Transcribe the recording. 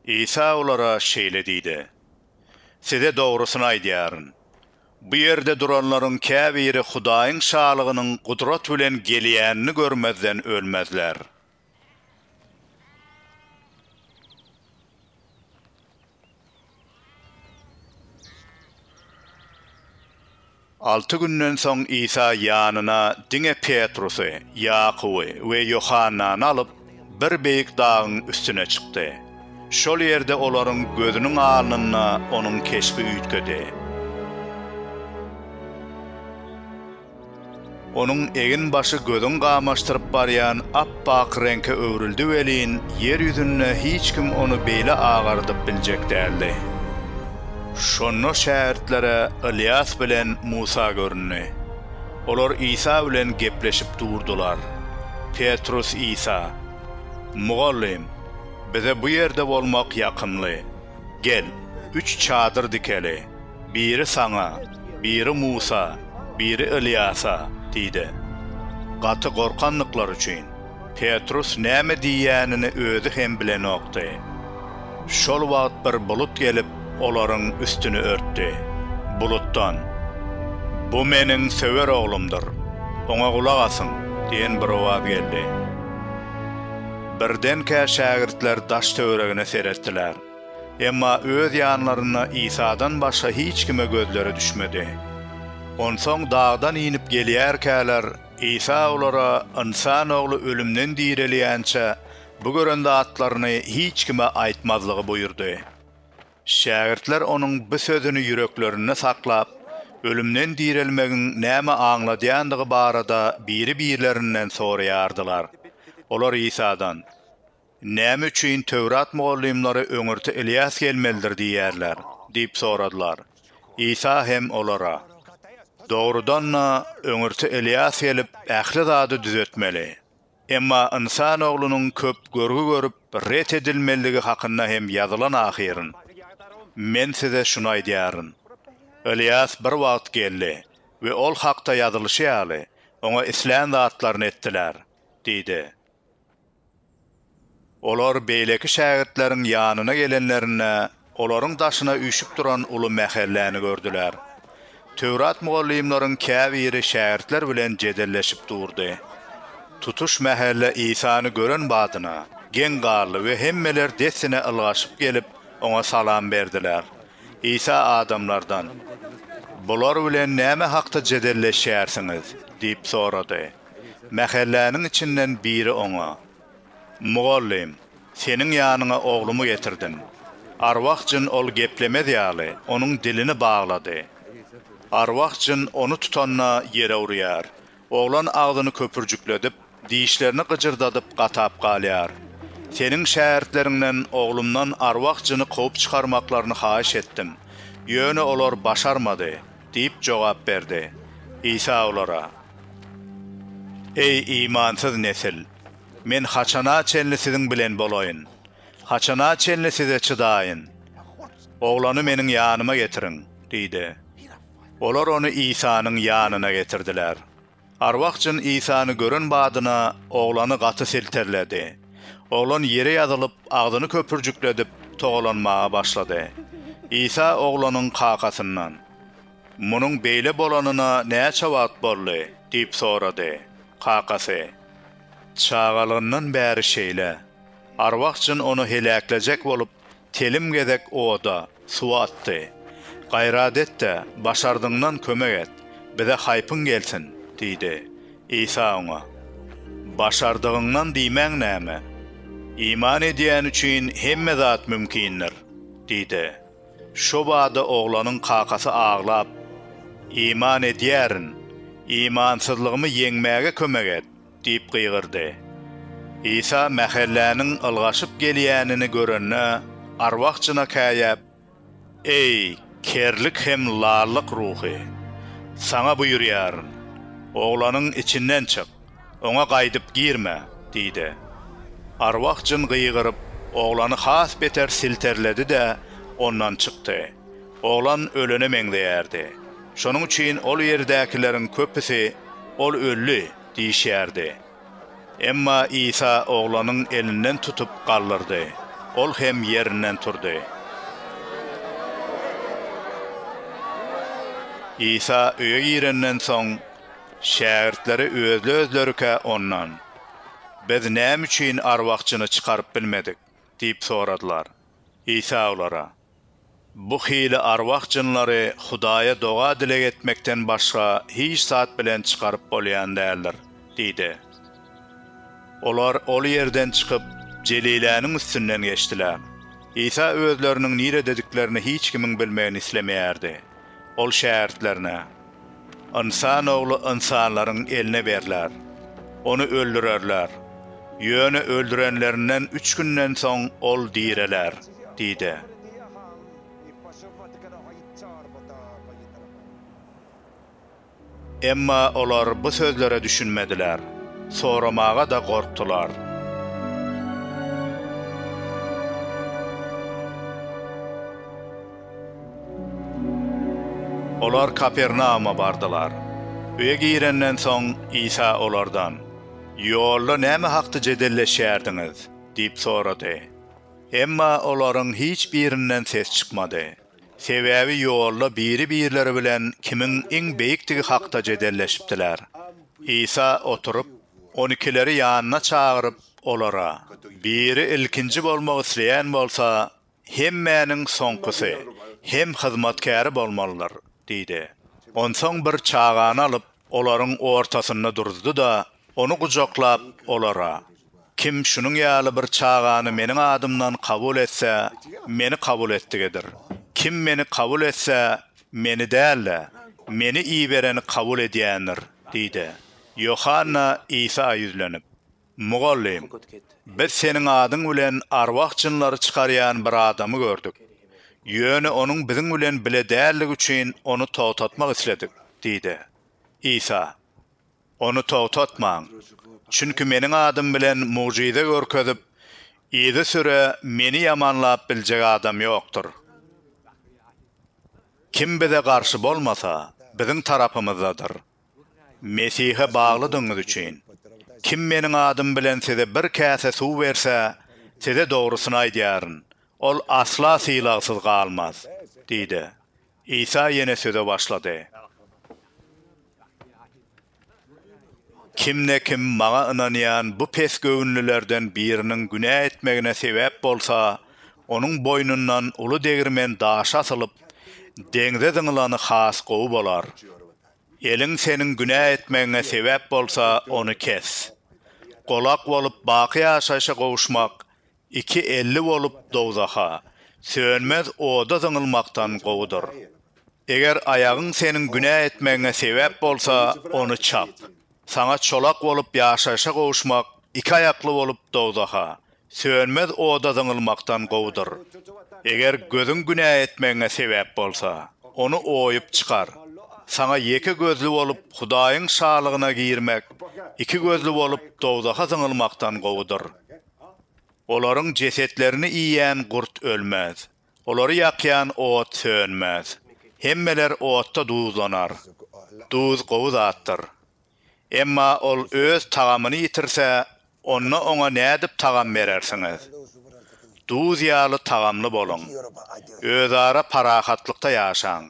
İsa olara şeýle diýdi: "Size dogrusyny aýdýaryn. Bu ýerde duranlaryň käbiri Hudaýyň şalygynyň gudrat bilen gelýänini görmezden ölmezler." Altı günden soň İsa ýanyna diňe Petrusy, Ýakuby we Yohannany alyp bir beýik dagyň üstüne çykdy. Şol ýerde olaryň gözüniň alnyna onuň keşfi üýtgedi. Onuň egin başy gözüň gamaşdyryp barýan appak reňke öwrüldi welin ýer ýüzünde hiç kim onu beýle agardyp biljek däldi. Şonno şähertlere Ilyas bilen Musa görünni. Olar İsa bilen gepleşip durdular. Petrus İsa: "Mugallim, bize bu ýerde bolmak ýakynly. Gel, 3 çadyr dikeli. Biri sana, biri Musa, biri Ilyasa" diýdi. Gaty gorkanlyklar üçin Petrus näme diýänini özü hem bilenokdy. Şol wagt bir bulut gelip olaryň üstüni örtdi. Bulutdan: "Bu meniň sewer oglumdyr. Oňa gulak asyň" diýen bir owaz geldi. Birdenkä şägirdler daş töweregine seretdiler. Emma öz ýanlaryna İsa'dan başga hiç kime gözleri düşmedi. Onsoň dağdan inip gelýärkäler İsa olara insan ogly ölümden dirilýänçe bu görende atlaryny hiç kime aýtmazlygy buyurdy. Şägirdler onuň bu sözüni yüreklerine saklap, ölümden dirilmegiň näme aňladýandygy barada biri-birlerinden soraýardylar. Olar İsa'dan: "Näme üçin Tewrat mugallimlary öňürti Ilyas gelmelidir diýerler?" diýip soradylar. İsa hem olara: "Dogrudanna öňürti Ilyas gelip ähli zady düzetmeli. Emma insan oglunyň köp görgü görüp ret edilmeligi hakynda hem ýazylan ahyryň. Men size şunu aýdýaryn. Ilyas bir wagt geldi we ol hakda ýazylşýaly oňa islan zatlaryny etdiler" diýdi. Olar beýleki şägirdleriň ýanyna gelenlerine olaryň daşyna üýşüp duran uly mähelläni gördüler. Tewrat mugallimlaryň käbiri şägirdler bilen jedelleşip durdy. Tutuş mähelle İsa'ny gören badyna gen garly we hemmeler desine ylgaşyp gelip oňa salam berdiler. İsa adamlardan: "Bular bilen näme hakda jedelleşýärsiňiz?" diýip sorady. Mähelläniň içinden biri oňa: "Mugallim, seniň ýanyňa oglumy getirdim. Arwahjyn ol geplemez ýaly, onuň dilini baglady. Arwahjyn onu tutanna ýere urýar. Oglan agzyny köpürjükledip, diýişlerini gyjyrdadyp gatap galýar. Seniň şähertleriňden oglumdan arwahjyny gowy çykarmaklaryny haýyş etdim. Ýöne olar başarmady" diýip jogap berdi. İsa olara: "Ey imansyz nesil, men haçana çenli siziň bilen bolaýyn. Haçana çenli size çydaýyn. Oglany meniň ýanyma getiriň" diýdi. Olar onu İsa'nyň ýanyna getirdiler. Arwahjyn İsa'ny gören badyna oglany gaty silterledi. Oglan ýere ýazylyp, agzyny köpürjükledip togalanmaga başlady. İsa oglanyň kakasyndan: "Munyň beýle bolanyna näçe wagt boldy?" diýip sorady. Kakasy: "Çağalyndan bäri şeýle. Arwahjyn onu helakläjek bolup, telim gezek oda, suwa atdy. Gaýrat etde, başardyňdan kömek et, bize haýpyň gelsin" diýdi. İsa oňa: "Başardygyňdan diýmäň näme? İman edýän üçin hemme zat mümkindir" diýdi. Şo bada oglanyň kakasy aglap: "İman edýärin, imansyzlygymy ýeňmäge kömek et" diýip gygyrdy. İsa mähelläniň ylgaşyp gelýänini görenne arwahjyna käýäp: "Ey kerlik hem larlyk ruhy, sana buyurýar, oglanyň içinden çyk, oňa gaýdyp girme" diýdi. Arwahjyn gyýgyryp oglany has beter silterledi de ondan çykdy. Oglan ölene meňdeýärdi. Şonuň üçin ol ýerdäkilerin köpüsi ol öllü diýişýärdi. Emma İsa oglanyň elinden tutup galdyrdy. ol hem yerinden turdy. İsa öýe girenden soň şähertleri özlörüke ondan "Biz näme üçin arwakçyny çykaryp bilmedik?" diýip soradylar. İsa olara "Bu hili arwakçynlary Hudaýa doga dilek etmekden başga hiç saat bilen çykaryp bolýan däldir" diýdi. Olar ol yerden çykyp Jeliläniň üstünden geçdiler. İsa özleriniň nire dediklerini hiç kimin bilmegini islemeýärdi. Ol şähertlerine "İnsan ogly insanlaryň eline berler. Onu öldürerler. Ýöne öldürenlerinden 3 günden soň ol direler" diýdi. Emma olar bu sözlere düşünmediler. Soramağa da korktular. Olar Kapernaum'a bardylar. Öýe girenden soň İsa olardan "Ýolda näme hakda jedelleşýärdiňiz?" diýip sorady. Emma olaryň hiç birinden ses çykmady. Sebäbi ýolda biri-birleri bilen kimin iň beýiktigi hakda jedelleşipdiler. İsa oturup 12'leri ýanyna çağırıp olara "Biri ilkinji bolmak isleýän bolsa, hemmäniň soňkysy, hem hyzmatkary bolmalydyr" diýdi. Onsoň bir çağany alyp olaryň ortasynda durdy da onu gujaklap olara "Kim şunyň ýaly bir çağany meniň adymdan kabul etse, meni kabul etdigidir. Kim meni kabul etse, meni däl, meni iýbereni kabul edýändir" diýdi. Yohanna İsa yüzlenip "Mugallim, biz seniň adyň bilen arwakçynlary çykarýan bir adamy gördük. Ýöne onuň biziň bilen bile däligi üçin onu togtatmak isledik" diýdi. İsa "Onu togtatmaň. Çünki meniň adym bilen mucize görkezip, ýyzy süre meni ýamanlap biljek adam ýokdur. Kim bize garşy bolmasa, biziň tarapymyzdadyr. Mesihe baglydyňyz üçin. Kim meniň adym bilen size bir käse suw berse, size dogrusyny aýdýaryn. Ol asla syýlagsyz galmaz" diýdi. İsa ýene söze başlady. "Kimne kim maňa ynanýan bu pes göwnlülerden biriniň günä etmegine sebäp bolsa, onuň boynundan uly degirmen daş asylyp, deňze zyňylany has gowy bolar. Eliň seniň günä etmegine sebäp bolsa, onu kes. Golak bolup baky ýaşaşa gowuşmak, 250 bolup dowzaha, sönmez oda zyňylmakdan gowudur. Eger ayagyň seniň günä etmegine sebäp bolsa, onu çap. Sana çolak bolup ýaşaşa gowuşmak, 2 ayakly bolup dowzaha, sönmez oda zyňylmakdan gowudur. Eger gözüň günä etmegine sebäp bolsa, onu oýup çykar. Sana 2 gözlü bolup Hudaýyň şalygyna girmek, 2 gözlü bolup dowzaha zyňylmakdan gowudur. Olaryň jesetlerini iýýän gurt ölmez. Olary ýakýan ot sönmez. Hemmeler otda duzlanar. Duz gowy zatdyr. Emma ol öz tagamyny ýitirse, onu oňa nädip tagam berersiňiz? Duz ýaly tagamly boluň. Özara parahatlykda ýaşaň.